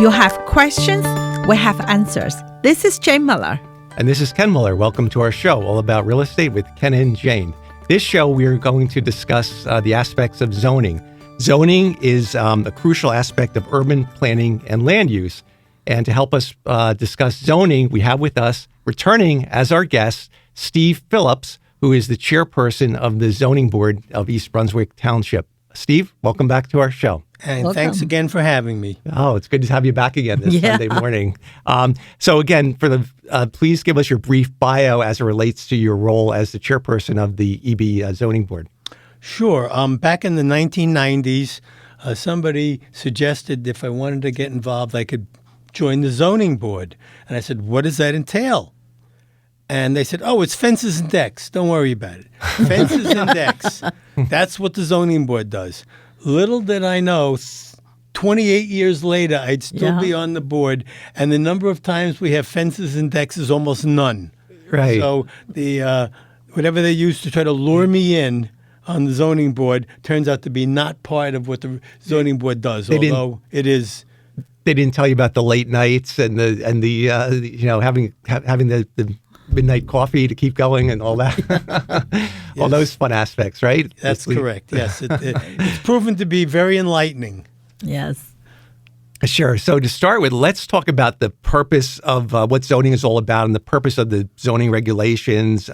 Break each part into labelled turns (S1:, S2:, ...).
S1: You have questions, we have answers. This is Jane Muller.
S2: And this is Ken Muller. Welcome to our show, all about real estate with Ken and Jane. This show, we're going to discuss the aspects of zoning. Zoning is a crucial aspect of urban planning and land use. And to help us discuss zoning, we have with us, returning as our guest, Steve Phillips, who is the chairperson of the Zoning Board of East Brunswick Township. Steve, welcome back to our show.
S3: And
S1: Welcome.
S3: Thanks again for having me.
S2: Oh, it's good to have you back again this Sunday morning. So again, please give us your brief bio as it relates to your role as the chairperson of the EB Zoning Board.
S3: Sure. Back in the 1990s, somebody suggested if I wanted to get involved, I could join the zoning board. And I said, what does that entail? And they said, oh, it's fences and decks. Don't worry about it. Fences and decks. That's what the zoning board does. Little did I know, 28 years later, I'd still be on the board, and the number of times we have fences and decks is almost none.
S2: Right.
S3: So the whatever they used to try to lure me in on the zoning board turns out to be not part of what the zoning board does, although it is.
S2: They didn't tell you about the late nights and having the midnight coffee to keep going and all that. All those fun aspects, right?
S3: That's correct. Yes, it's proven to be very enlightening.
S1: Yes.
S2: Sure. So to start with, let's talk about the purpose of what zoning is all about and the purpose of the zoning regulations.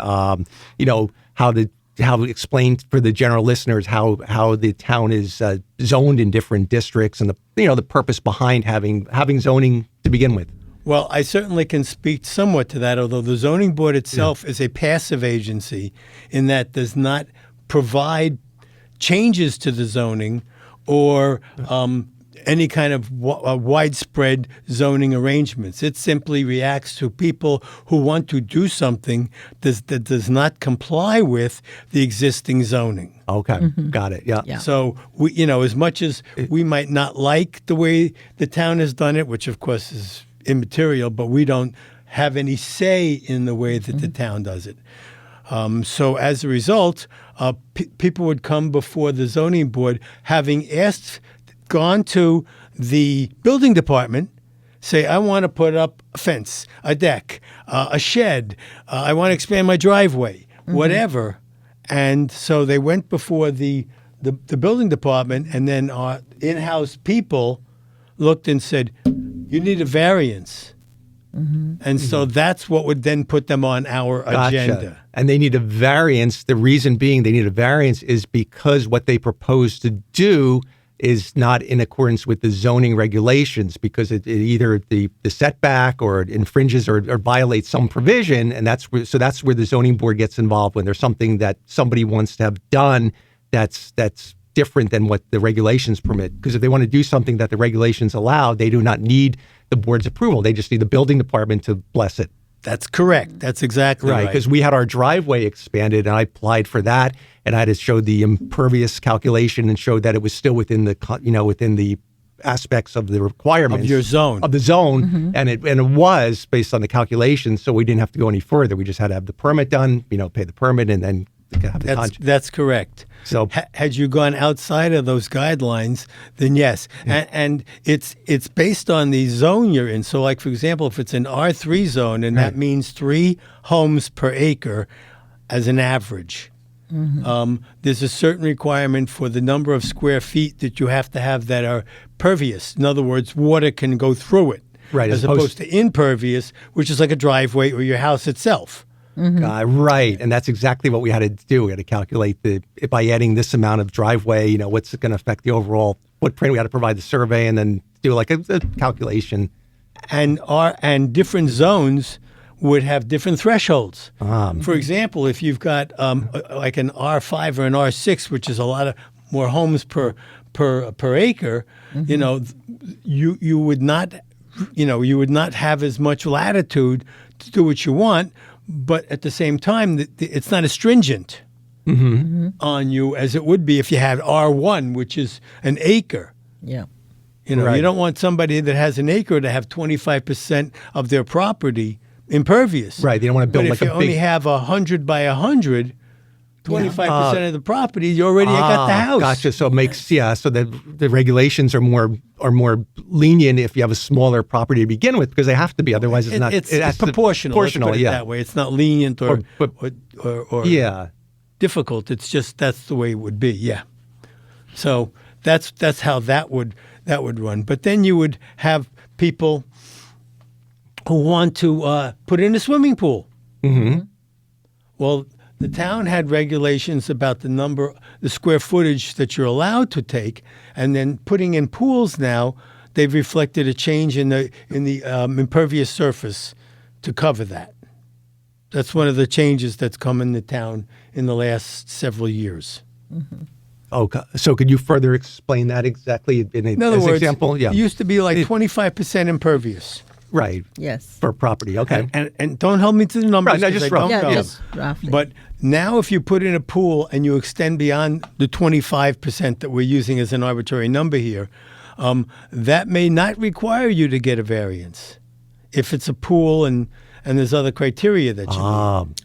S2: How explain for the general listeners how the town is zoned in different districts and the purpose behind having zoning to begin with.
S3: Well, I certainly can speak somewhat to that, although the zoning board itself is a passive agency in that does not provide changes to the zoning or any kind of widespread zoning arrangements. It simply reacts to people who want to do something that does not comply with the existing zoning.
S2: Okay, got it. Yeah.
S3: So we, as much as we might not like the way the town has done it, which of course is immaterial, but we don't have any say in the way that the town does it. So as a result, people would come before the zoning board having gone to the building department, say, I want to put up a fence, a deck, a shed, I want to expand my driveway, whatever. And so they went before the building department, and then our in-house people looked and said, you need a variance. And so that's what would then put them on our agenda.
S2: And they need a variance. The reason being they need a variance is because what they propose to do is not in accordance with the zoning regulations, because it either the setback or it infringes or violates some provision. And that's where the zoning board gets involved when there's something that somebody wants to have done that's different than what the regulations permit. Because if they want to do something that the regulations allow, they do not need the board's approval. They just need the building department to bless it.
S3: That's correct. That's exactly right.
S2: Because we had our driveway expanded, and I applied for that, and I had to show the impervious calculation and showed that it was still within the aspects of the requirements
S3: of your zone,
S2: of the zone, and it was based on the calculations. So we didn't have to go any further. We just had to have the permit done, pay the permit, and then have the contract.
S3: That's correct.
S2: So
S3: had you gone outside of those guidelines, then yes. And it's based on the zone you're in. So like, for example, if it's an R3 zone, and that means 3 homes per acre as an average, there's a certain requirement for the number of square feet that you have to have that are pervious. In other words, water can go through it.
S2: Right.
S3: As opposed to impervious, which is like a driveway or your house itself.
S2: Right. And that's exactly what we had to do. We had to calculate by adding this amount of driveway, what's it going to affect the overall footprint. We had to provide the survey and then do like a calculation.
S3: And different zones would have different thresholds. For example, if you've got like an R5 or an R6, which is a lot of more homes per acre, you would not have as much latitude to do what you want. But at the same time, it's not as stringent on you as it would be if you had R1, which is an acre.
S1: Yeah.
S3: You don't want somebody that has an acre to have 25% of their property impervious.
S2: Right. They don't want to build
S3: but
S2: like
S3: if you only have 100 by 100, 25% of the property, you already got the house.
S2: Gotcha. So it makes so the regulations are more lenient if you have a smaller property to begin with because they have to be. Otherwise, it's not.
S3: It's
S2: has to-
S3: proportional.
S2: Proportional,
S3: Let's put it
S2: yeah.
S3: that way. It's not lenient or
S2: Yeah.
S3: difficult. It's just that's the way it would be. Yeah. So that's how that would run. But then you would have people who want to put in a swimming pool.
S2: Mm-hmm.
S3: Well, the town had regulations about the square footage that you're allowed to take, and then putting in pools now, they've reflected a change in the impervious surface to cover that. That's one of the changes that's come in the town in the last several years.
S1: Mm-hmm.
S2: Okay. So could you further explain that exactly
S3: In other
S2: as an
S3: words,
S2: example? Yeah.
S3: it used to be like 25% impervious.
S2: Right.
S1: Yes.
S2: For property. Okay.
S3: And don't hold me to the numbers.
S2: Right, no,
S3: 'cause
S2: just
S3: I
S2: rough.
S3: don't know.
S1: just roughly.
S3: But now if you put in a pool and you extend beyond the 25% that we're using as an arbitrary number here, that may not require you to get a variance if it's a pool and there's other criteria that you need.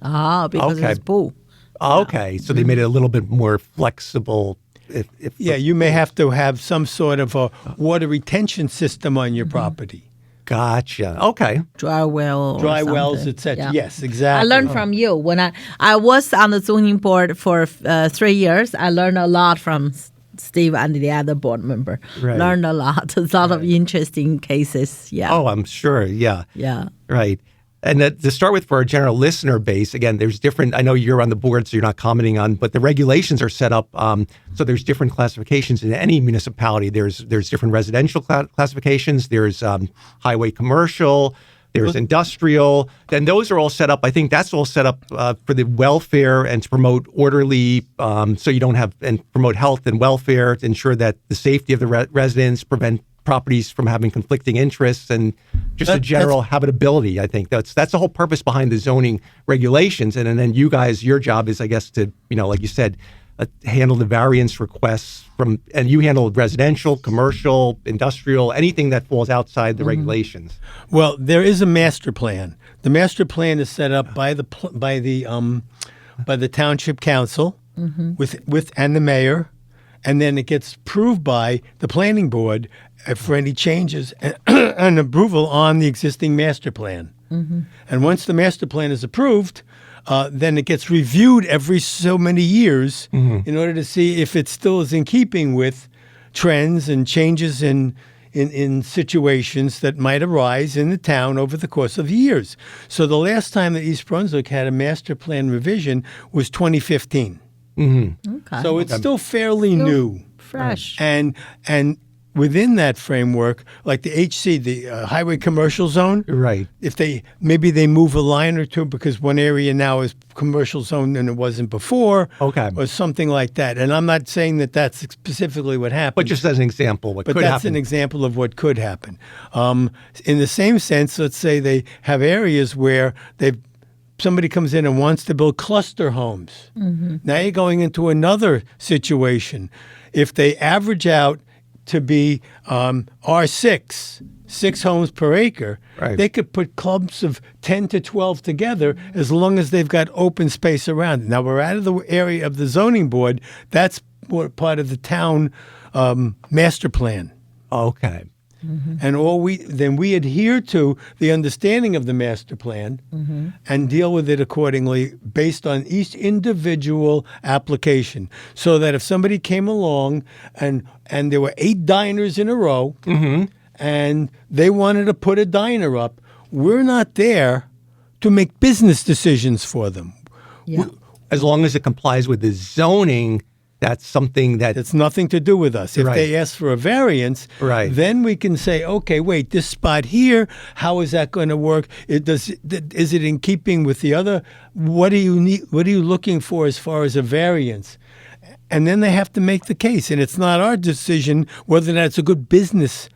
S1: Because
S2: Okay.
S1: it's pool.
S2: Okay. So they made it a little bit more flexible. If
S3: Yeah, you may have to have some sort of a water retention system on your property.
S2: Gotcha. Okay.
S1: Dry well. or
S3: Dry wells,
S1: something.
S3: etc.
S1: Yeah.
S3: Yes, exactly.
S1: I learned from you when I was on the zoning board for 3 years. I learned a lot from Steve and the other board member.
S2: Right.
S1: Learned a lot. A lot of interesting cases. Yeah.
S2: Oh, I'm sure. Yeah.
S1: Yeah.
S2: Right. And to start with, for our general listener base, again, there's different, I know you're on the board, so you're not commenting on, but the regulations are set up, so there's different classifications in any municipality. There's different residential classifications, there's highway commercial, there's industrial, and those are all set up. I think that's all set up for the welfare and to promote orderly, so you don't have, and promote health and welfare, to ensure that the safety of the residents, prevent properties from having conflicting interests, and just a general habitability. I think that's the whole purpose behind the zoning regulations. And then you guys, your job is, I guess, to, like you said, handle the variance requests and you handle residential, commercial, industrial, anything that falls outside the regulations.
S3: Well, there is a master plan. The master plan is set up by the township council with and the mayor, and then it gets approved by the planning board for any changes and approval on the existing master plan. And once the master plan is approved, then it gets reviewed every so many years in order to see if it still is in keeping with trends and changes in situations that might arise in the town over the course of years. So the last time that East Brunswick had a master plan revision was 2015.
S1: Okay.
S3: So it's still fairly new.
S1: Fresh.
S3: And within that framework, like the HC, the highway commercial zone,
S2: Right.
S3: if they move a line or two because one area now is commercial zone and it wasn't before,
S2: Okay.
S3: or something like that. And I'm not saying that that's specifically what happened.
S2: But just as an example, what
S3: But
S2: could
S3: that's
S2: happen.
S3: an example of what could happen. In the same sense, let's say they have areas where somebody comes in and wants to build cluster homes. Now you're going into another situation. If they average out to be R6, 6 homes per acre,
S2: Right.
S3: they could put clumps of 10 to 12 together as long as they've got open space around it. Now, we're out of the area of the zoning board. That's part of the town master plan.
S2: Okay.
S3: And we adhere to the understanding of the master plan and deal with it accordingly based on each individual application. So that if somebody came along and there were 8 diners in a row and they wanted to put a diner up, we're not there to make business decisions for them.
S1: Yeah.
S2: As long as it complies with the zoning, that's something that
S3: It's nothing to do with us. If
S2: Right.
S3: they ask for a variance,
S2: Right.
S3: then we can say, okay, wait, this spot here, how is that going to work? Is it in keeping with the other? What do you need? What are you looking for as far as a variance? And then they have to make the case, and it's not our decision whether that's a good business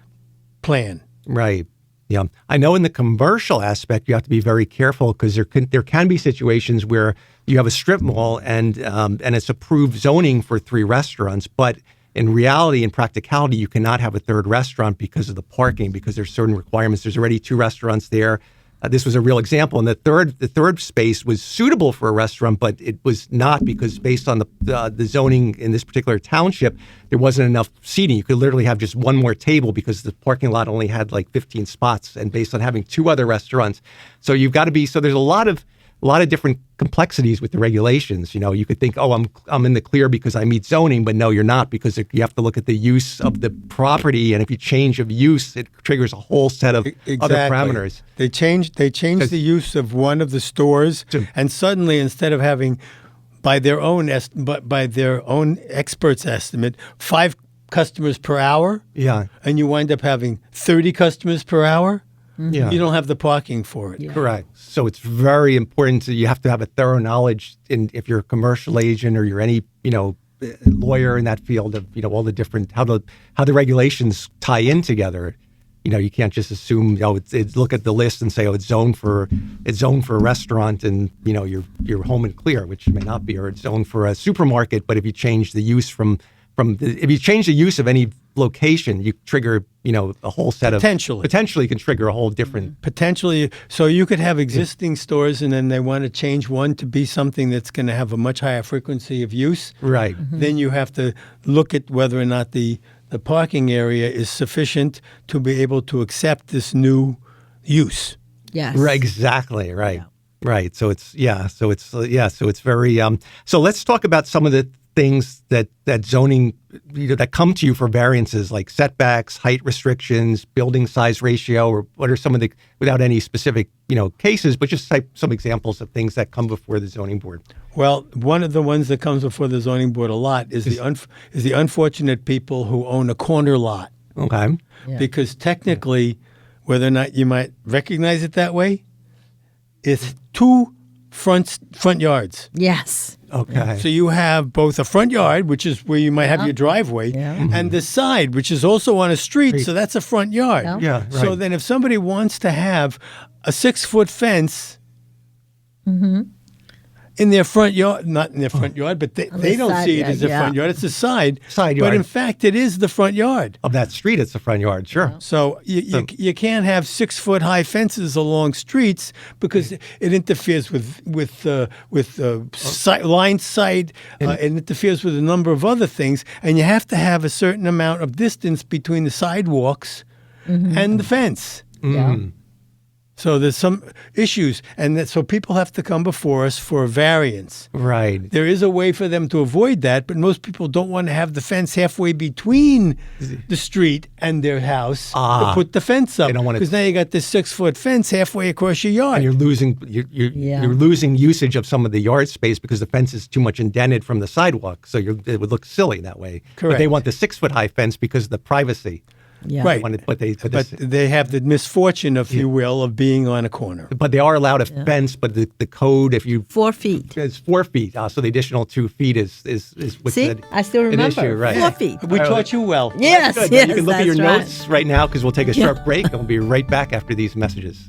S3: plan.
S2: Right. Yeah. I know in the commercial aspect, you have to be very careful because there can be situations where you have a strip mall and it's approved zoning for 3 restaurants, but in reality, in practicality, you cannot have a 3rd restaurant because of the parking, because there's certain requirements. There's already 2 restaurants there. This was a real example. And the third space was suitable for a restaurant, but it was not because based on the zoning in this particular township, there wasn't enough seating. You could literally have just one more table because the parking lot only had like 15 spots, and based on having two other restaurants. So you've got to be, so there's a lot of different complexities with the regulations. You know, you could think, oh, I'm in the clear because I meet zoning, but no, you're not, because you have to look at the use of the property, and if you change of use, it triggers a whole set of other parameters.
S3: They changed the use of one of the stores, and suddenly instead of having, by their own experts' estimate, 5 customers per hour, and you wind up having 30 customers per hour. Yeah. You don't have the parking for it.
S1: Yeah.
S2: Correct. So it's very important. You have to have a thorough knowledge if you're a commercial agent or you're any, lawyer in that field of, all the different, how the regulations tie in together. You can't just assume, it's look at the list and say, it's zoned for a restaurant and, you're home and clear, which may not be, or it's zoned for a supermarket. But if you change the use if you change the use of any location, you trigger, a whole set of potentially can trigger a whole different
S3: potentially. So you could have existing stores, and then they want to change one to be something that's going to have a much higher frequency of use.
S2: Right.
S3: Mm-hmm. Then you have to look at whether or not the parking area is sufficient to be able to accept this new use.
S1: Yes.
S2: Right. Exactly. Right. Yeah. Right. So it's very. So let's talk about some of the things that zoning, that come to you for variances, like setbacks, height restrictions, building size ratio, or what are some of the, without any specific, cases, but just some examples of things that come before the zoning board.
S3: Well, one of the ones that comes before the zoning board a lot is the unfortunate people who own a corner lot.
S2: Okay.
S3: Yeah. Because technically, whether or not you might recognize it that way, it's 2 front yards.
S1: Yes.
S2: Okay.
S3: So you have both a front yard, which is where you might have your driveway, and the side, which is also on a street, so that's a front yard.
S2: Yeah, right.
S3: So then if somebody wants to have a 6-foot fence in their front yard, not in their front yard, but they don't see it as a front yard. It's a side yard. But in fact, it is the front yard.
S2: Of that street, it's the front yard, sure.
S3: So you can't have 6-foot high fences along streets because it interferes with line sight. It interferes with a number of other things. And you have to have a certain amount of distance between the sidewalks and the fence.
S1: Yeah.
S3: So there's some issues, and so people have to come before us for a variance.
S2: Right.
S3: There is a way for them to avoid that, but most people don't want to have the fence halfway between the street and their house to put the fence up.
S2: They don't want
S3: because now you got this 6-foot fence halfway across your yard.
S2: And you're losing usage of some of the yard space because the fence is too much indented from the sidewalk. So it would look silly that way.
S3: Correct.
S2: But they want the 6-foot high fence because of the privacy.
S1: Yeah.
S3: Right.
S2: But
S3: they have the misfortune, if you will, of being on a corner.
S2: But they are allowed a fence, but the code, if you
S1: 4 feet.
S2: It's 4 feet. So the additional 2 feet is what's
S1: See, I still remember.
S2: Issue, right?
S1: 4 feet.
S3: We taught you well.
S1: Yes,
S2: Good.
S1: yes,
S2: You can look at your
S1: that's
S2: notes right now because we'll take a short break and we'll be right back after these messages.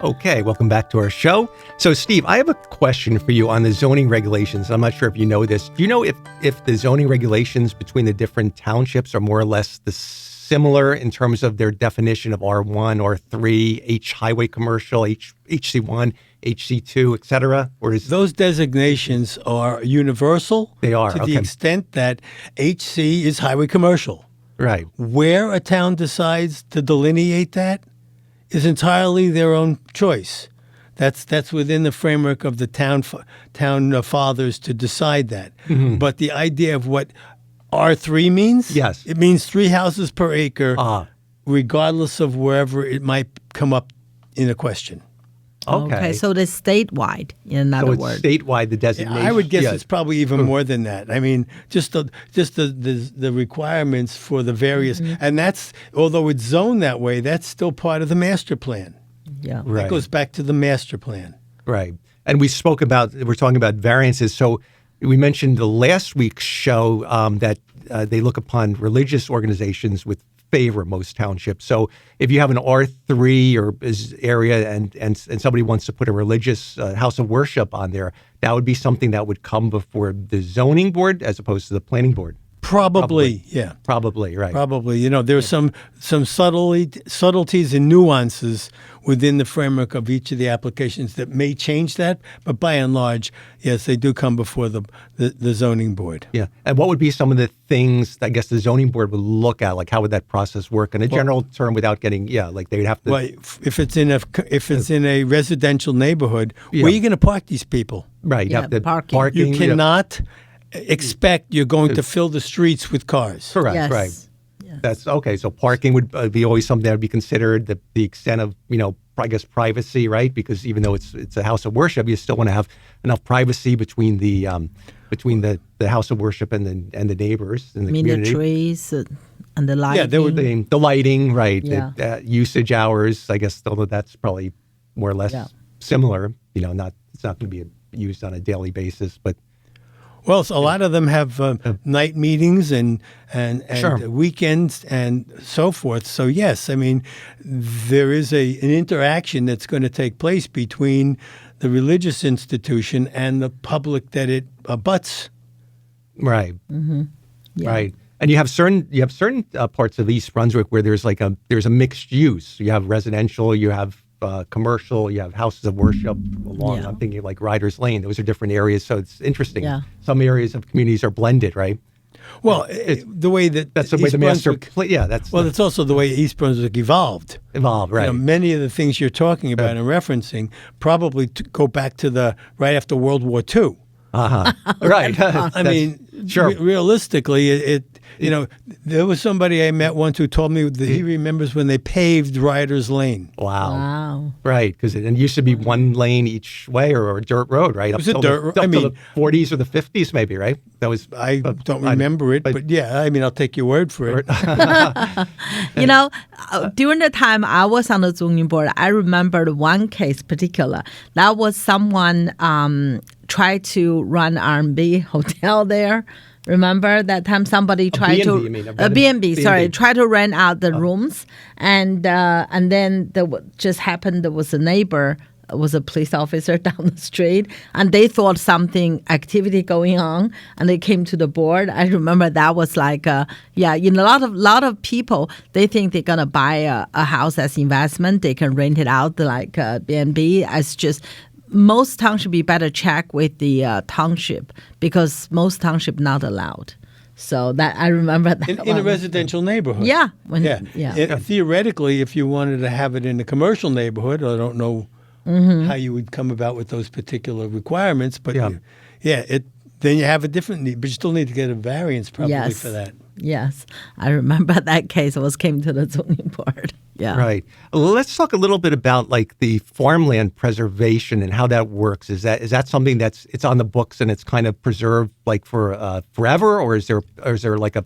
S2: Okay, welcome back to our show. So, Steve, I have a question for you on the zoning regulations. I'm not sure if you know this. Do you know if the zoning regulations between the different townships are more or less similar in terms of their definition of R1, R3, H highway commercial, HC1, HC2, et cetera? Or is
S3: those designations are universal?
S2: They are,
S3: to the extent that HC is highway commercial.
S2: Right.
S3: Where a town decides to delineate that is entirely their own choice. That's within the framework of the town fathers to decide that. Mm-hmm. But the idea of what R3 means,
S2: yes,
S3: it means 3 houses per acre, regardless of wherever it might come up in a question.
S1: Okay, so it's statewide, in other words.
S2: So it's statewide, the designation.
S3: I would guess it's probably even more than that. I mean, just the requirements for the various, and that's, although it's zoned that way, that's still part of the master plan.
S1: Yeah,
S2: right.
S3: That goes back to the master plan.
S2: Right. And we're talking about variances. So we mentioned the last week's show that they look upon religious organizations with favor most townships. So if you have an R3 or area and somebody wants to put a religious house of worship on there, that would be something that would come before the zoning board as opposed to the planning board.
S3: Probably, yeah.
S2: Probably, right.
S3: Probably. You know, there's some subtleties and nuances within the framework of each of the applications that may change that. But by and large, yes, they do come before the zoning board.
S2: Yeah. And what would be some of the things, I guess, the zoning board would look at? Like, how would that process work in a general term without getting, like they would have to...
S3: Well, if it's in a residential neighborhood, where are you going to park these people?
S2: Right. You
S1: Yeah,
S2: have to
S1: parking.
S2: parking.
S3: You cannot expect you're going to fill the streets with cars.
S2: Correct,
S1: Yes.
S2: right.
S1: Yes.
S2: That's okay. So parking would be always something that would be considered, the extent of, I guess, privacy, right? Because even though it's a house of worship, you still want to have enough privacy between the house of worship and the neighbors in the
S1: I mean,
S2: community.
S1: the trees and the lighting.
S3: Yeah, there would
S2: The lighting, right?
S1: Yeah.
S2: The usage hours, I guess, although that's probably more or less
S1: Yeah.
S2: similar. It's not going to be used on a daily basis, but
S3: Well, so a lot of them have night meetings and
S2: Sure.
S3: weekends and so forth. So yes, I mean, there is an interaction that's going to take place between the religious institution and the public that it abuts.
S2: right,
S1: Yeah.
S2: right. And you have certain parts of East Brunswick where there's a mixed use. You have residential, you have commercial, you have houses of worship along.
S1: Yeah.
S2: I'm thinking like Riders Lane. Those are different areas, so it's interesting.
S1: Yeah.
S2: Some areas of communities are blended, right?
S3: Well, the way that
S2: That's the way
S3: East
S2: the master.
S3: Brunswick-
S2: Yeah, that's
S3: Well, it's also the way East Brunswick evolved.
S2: evolved, right?
S3: You know, many of the things you're talking about and referencing probably go back to right after World War II.
S2: Right.
S3: I mean,
S2: sure.
S3: realistically, there was somebody I met once who told me that he remembers when they paved Riders Lane.
S2: Wow.
S1: Wow.
S2: Right, because it used to be one lane each way or a dirt road, right? It
S3: was a dirt road. I mean,
S2: the 40s or the 50s, maybe, right? That was.
S3: I don't remember it, but yeah, I mean, I'll take your word for it.
S1: During the time I was on the zoning board, I remembered one case particular. That was someone tried to run R&B hotel there. Remember that time somebody tried
S2: B&B,
S1: to
S2: you mean,
S1: a B&B, sorry,
S2: B&B.
S1: tried to rent out the rooms, and then just happened there was a neighbor was a police officer down the street, and they thought something activity going on, and they came to the board. I remember that was like a lot of people, they think they're gonna buy a house as investment. They can rent it out like B&B as just. Most township, you better check with the township because most township not allowed. So that I remember that
S3: In a
S1: one.
S3: residential neighborhood.
S1: Yeah.
S3: Theoretically, if you wanted to have it in a commercial neighborhood, I don't know how you would come about with those particular requirements, but then you have a different need, but you still need to get a variance probably for that.
S1: Yes, I remember that case. Came to the zoning board. Yeah.
S2: Right. Let's talk a little bit about like the farmland preservation and how that works. Is that something it's on the books and it's kind of preserved like for forever, or is there like a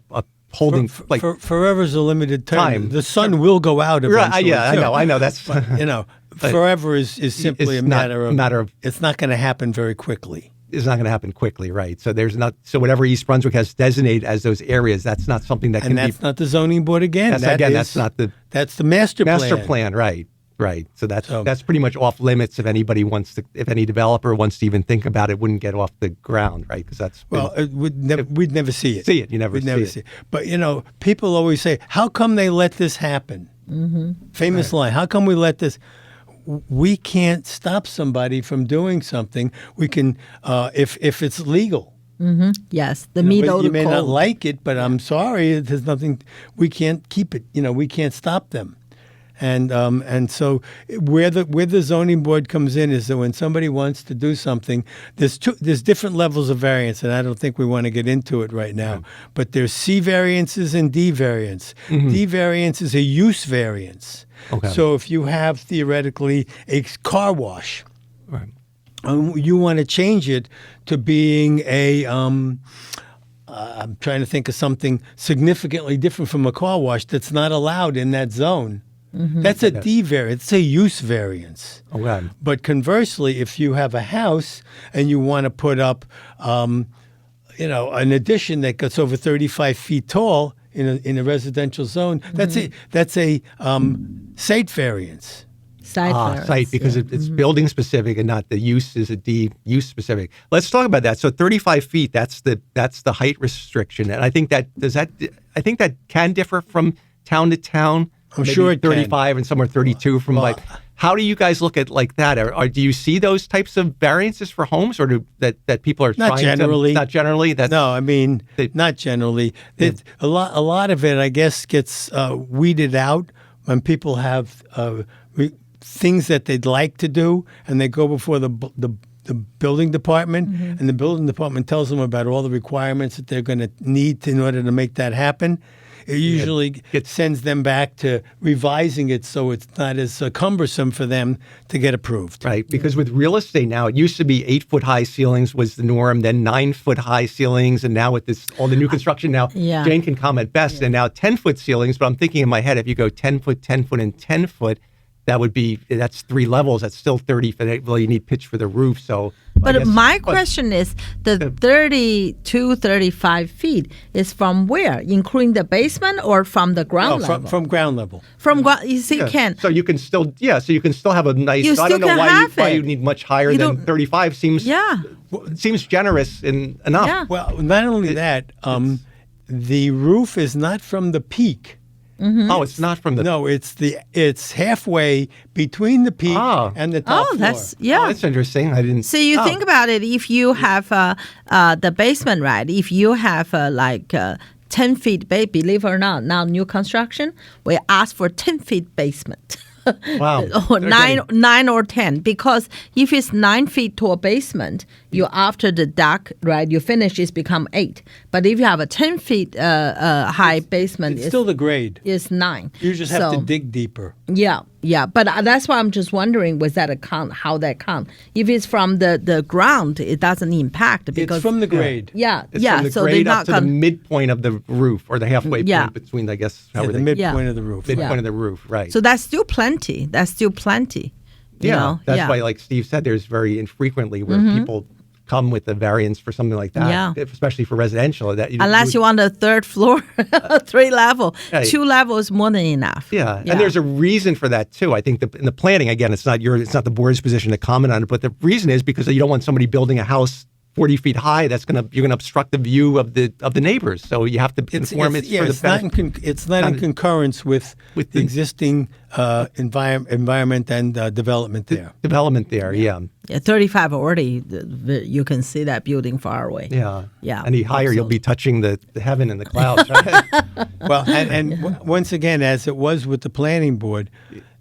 S2: holding
S3: Forever is a limited term.
S2: Time.
S3: The sun will go out eventually.
S2: Right, yeah,
S3: too.
S2: I know. That's
S3: But, forever is simply
S2: it's
S3: a
S2: not
S3: matter of. It's not going to happen very quickly.
S2: It's not going to happen quickly, right? So so whatever East Brunswick has designated as those areas, that's not something that
S3: And
S2: can be.
S3: that's not the zoning board again.
S2: That's not the
S3: That's the master plan.
S2: master plan, right? Right. So that's pretty much off limits if any developer wants to even think about it, wouldn't get off the ground, right? Because that's
S3: we'd never see it.
S2: You never
S3: We'd
S2: see
S3: never
S2: it.
S3: see it. But people always say, "How come they let this happen?" Mm-hmm. Famous line. How come we let this? We can't stop somebody from doing something. We can, if it's legal.
S1: Yes, the middle
S3: You may not
S1: code.
S3: like it, but I'm sorry. There's nothing. We can't keep it. We can't stop them. And so where the zoning board comes in is that when somebody wants to do something, there's different levels of variance, and I don't think we want to get into it right now. But there's C variances and D variance. D variance is a use variance.
S2: Okay.
S3: So if you have theoretically a car wash,
S2: Right.
S3: you want to change it to being I'm trying to think of something significantly different from a car wash that's not allowed in that zone. That's a D variance. It's a use variance.
S2: Okay.
S3: But conversely, if you have a house and you want to put up, an addition that gets over 35 feet tall in a residential zone, that's a site variance.
S1: Site variance,
S2: Site, because
S1: yeah.
S2: it's building specific and not the use is a D use specific. Let's talk about that. So 35 feet, that's the height restriction. And I think that can differ from town to town.
S3: I'm
S2: Maybe
S3: sure it can.
S2: 35 and some are 32 from like, how do you guys look at like that? Or do you see those types of variances for homes or that people are
S3: Not
S2: trying
S3: generally.
S2: to? Not generally.
S3: No, I mean, not generally. A lot of it, I guess, gets weeded out when people have things that they'd like to do, and they go before the building department, and the building department tells them about all the requirements that they're going to need in order to make that happen. It usually sends them back to revising it so it's not as cumbersome for them to get approved.
S2: Right, because with real estate now, it used to be 8-foot high ceilings was the norm, then 9-foot high ceilings, and now with this all the new construction now,
S1: Yeah.
S2: Jane can comment best, and now 10-foot ceilings. But I'm thinking in my head, if you go 10-foot, 10-foot, and 10-foot, that's 3 levels. That's still 30 feet. Well, you need pitch for the roof, so. I
S1: But
S2: guess-
S1: my question is, the 32, 35 feet is from where? Including the basement or from the ground
S3: No,
S1: level?
S3: from ground level.
S1: From ground, you see,
S2: Yeah,
S1: Ken.
S2: So you can still, have a nice.
S1: You
S2: I don't
S1: still
S2: know
S1: can
S2: why
S1: have
S2: why
S1: it.
S2: you need much higher
S1: You
S2: than
S1: don't-
S2: 35.
S1: Yeah.
S2: Seems generous enough.
S1: Yeah.
S3: Well, not only that, the roof is not from the peak.
S2: Oh, it's not from the.
S3: No, it's halfway between the peak
S2: Ah.
S3: and the top
S1: Oh,
S3: floor.
S1: that's, yeah.
S2: Oh, that's interesting. I didn't.
S1: So you
S2: oh.
S1: think about it, if you have the basement, right? If you have 10 feet, believe it or not, now new construction, we ask for 10 feet basement.
S2: Wow.
S1: or
S2: They're
S1: nine or 10, because if it's 9 feet to a basement, you after the deck, right? You finish, it's become 8. But if you have a 10 feet high basement,
S3: It's still the grade.
S1: it's 9.
S3: You just have to
S1: So-
S3: dig deeper.
S1: Yeah, but that's why I'm just wondering, was that a count? How that count? If it's from the ground, it doesn't impact because
S3: It's from the grade.
S1: yeah,
S2: It's
S1: yeah.
S2: from the
S1: So they're
S2: grade up
S1: not
S2: to the
S1: going.
S2: midpoint of the roof, or the halfway
S1: Yeah.
S2: point between, I guess,
S3: Yeah,
S2: however
S3: the
S2: they-
S3: midpoint
S1: Yeah.
S3: of the roof.
S2: midpoint
S1: Yeah.
S2: of the roof, right?
S1: So that's still plenty. That's still plenty. You know?
S2: That's
S1: yeah.
S2: why, like Steve said, there's very infrequently where people come with a variance for something like that,
S1: Yeah.
S2: especially for residential. That
S1: Unless you want a third floor, 3 level,
S2: Right.
S1: 2 levels more than enough.
S2: Yeah, and there's a reason for that too. I think in the planning, again, it's not the board's position to comment on it, but the reason is because you don't want somebody building a house 40 feet high. You're gonna obstruct the view of the neighbors. So you have to inform it's for the
S3: it's not in
S2: benefit.
S3: it's not in concurrence with the
S2: the-
S3: existing environment and development there.
S2: Development there, yeah.
S1: Yeah, 35 already, you can see that building far away.
S2: Yeah.
S1: Yeah,
S2: Any higher, you'll be touching the heaven and the clouds, right?
S3: Well, once again, as it was with the planning board,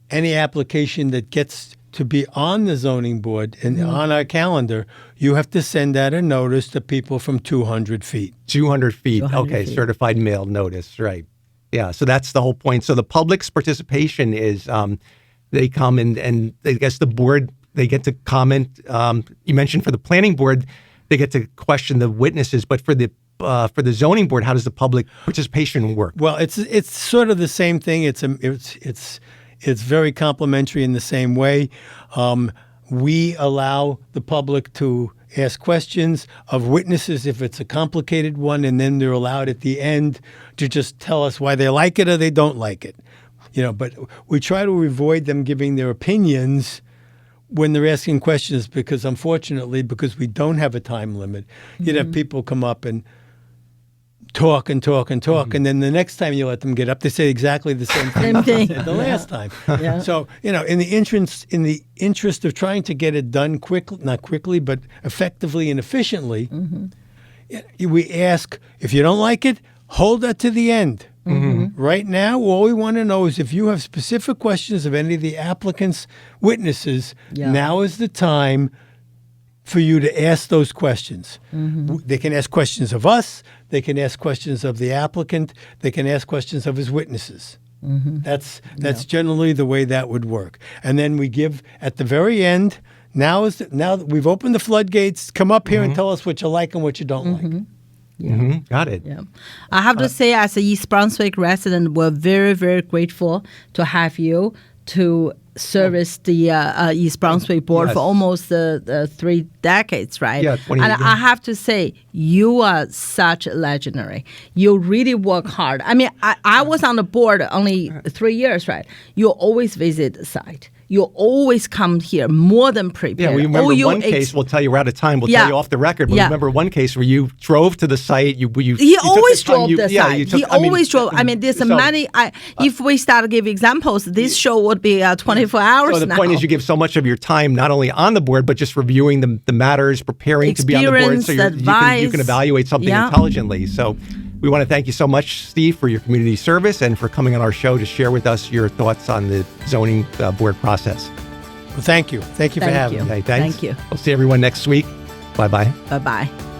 S3: any application that gets to be on the zoning board and on our calendar, you have to send out a notice to people from 200 feet.
S2: 200 feet.
S1: 200
S2: Okay,
S1: feet.
S2: certified mail notice, right. Yeah, so that's the whole point. So the public's participation is they come and I guess the board, they get to comment. You mentioned for the planning board, they get to question the witnesses, but for the zoning board, how does the public participation work?
S3: Well, it's sort of the same thing. It's very complimentary in the same way. We allow the public to ask questions of witnesses if it's a complicated one, and then they're allowed at the end to just tell us why they like it or they don't like it. But we try to avoid them giving their opinions when they're asking questions because, unfortunately, because we don't have a time limit, you'd have people come up and talk and talk and talk, and then the next time you let them get up, they say exactly the same thing
S1: Same thing.
S3: they said the last time.
S1: Yeah.
S3: So, in the interest of trying to get it done not quickly, but effectively and efficiently, we ask, if you don't like it, hold that to the end. Right now, all we want to know is if you have specific questions of any of the applicants' witnesses,
S1: Yeah.
S3: now is the time for you to ask those questions. They can ask questions of us. They can ask questions of the applicant. They can ask questions of his witnesses. That's generally the way that would work. And then we give at the very end. Now that we've opened the floodgates, come up here and tell us what you like and what you don't like.
S2: Got it.
S1: Yeah. I have to say, as a East Brunswick resident, we're very, very grateful to have you to service the East Brunswick board
S2: Yes.
S1: for almost 3 decades, right?
S2: Yeah, 20
S1: And
S2: years.
S1: I have to say, you are such legendary. You really work hard. I mean, I was on the board only 3 years, right? You always visit the site. you always come here more than prepared.
S2: Yeah, we remember one case. We'll tell you we're out of time. We'll tell you off the record. But remember one case where you drove to the site.
S1: He always drove the site. He always drove. I mean, there's
S2: so,
S1: many. If we start to give examples, this show would be 24 hours.
S2: So the point is, you give so much of your time not only on the board, but just reviewing the matters, preparing to be on the board, so you can evaluate something intelligently. So. We want to thank you so much, Steve, for your community service and for coming on our show to share with us your thoughts on the zoning board process.
S3: Well, thank you. Thank you for having me.
S2: Okay, thanks.
S1: Thank you.
S2: We'll see everyone next week. Bye-bye.
S1: Bye-bye.